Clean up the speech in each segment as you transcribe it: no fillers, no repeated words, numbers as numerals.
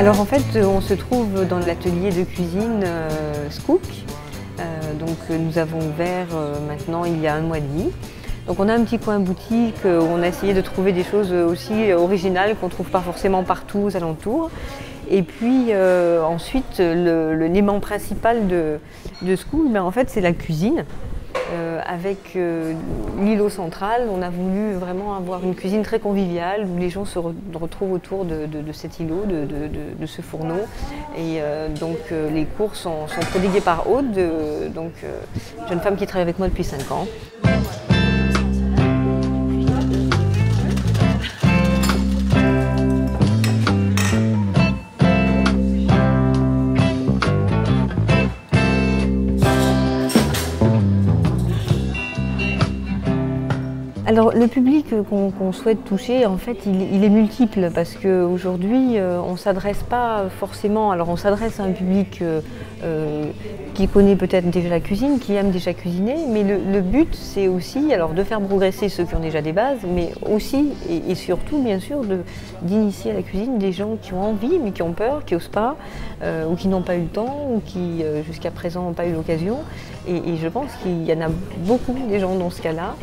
Alors en fait, on se trouve dans l'atelier de cuisine Scook. Nous avons ouvert maintenant il y a un mois et demi. Donc on a un petit coin boutique où on a essayé de trouver des choses aussi originales qu'on ne trouve pas forcément partout aux alentours. Et puis ensuite, l'élément principal de Scook, en fait, c'est la cuisine. Avec l'îlot central, on a voulu vraiment avoir une cuisine très conviviale où les gens se retrouvent autour de cet îlot, de ce fourneau. Et les cours sont prodigués par Aude, jeune femme qui travaille avec moi depuis 5 ans. Alors le public qu'on souhaite toucher, en fait, il est multiple parce qu'aujourd'hui, on ne s'adresse pas forcément. Alors on s'adresse à un public qui connaît peut-être déjà la cuisine, qui aime déjà cuisiner, mais le but c'est aussi de faire progresser ceux qui ont déjà des bases, mais aussi et surtout bien sûr d'initier à la cuisine des gens qui ont envie mais qui ont peur, qui n'osent pas, ou qui n'ont pas eu le temps, ou qui jusqu'à présent n'ont pas eu l'occasion. Et je pense qu'il y en a beaucoup des gens dans ce cas-là.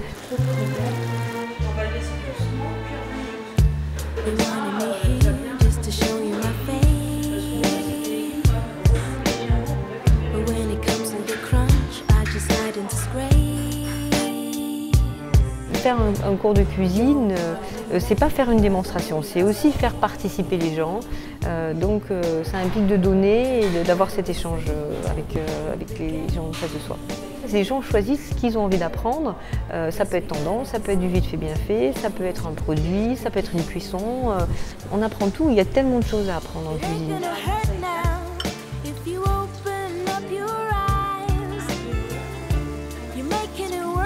Faire un cours de cuisine, c'est pas faire une démonstration, c'est aussi faire participer les gens. Ça implique de donner et d'avoir cet échange avec les gens en face de soi. Les gens choisissent ce qu'ils ont envie d'apprendre. Ça peut être tendance, ça peut être du vite fait bien fait, ça peut être un produit, ça peut être une cuisson. On apprend tout, il y a tellement de choses à apprendre en cuisine.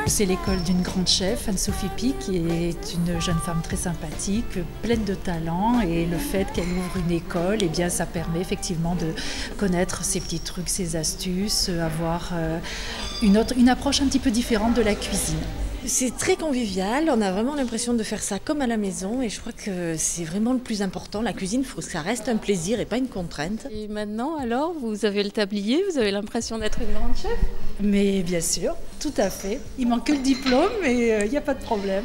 C'est l'école d'une grande chef, Anne-Sophie Pic, qui est une jeune femme très sympathique, pleine de talent, et le fait qu'elle ouvre une école, ça permet effectivement de connaître ses petits trucs, ses astuces, avoir une approche un petit peu différente de la cuisine. C'est très convivial, on a vraiment l'impression de faire ça comme à la maison et je crois que c'est vraiment le plus important. La cuisine, il faut que ça reste un plaisir et pas une contrainte. Et maintenant alors, vous avez le tablier, vous avez l'impression d'être une grande chef? Mais bien sûr, tout à fait. Il manque que le diplôme, mais il n'y a pas de problème.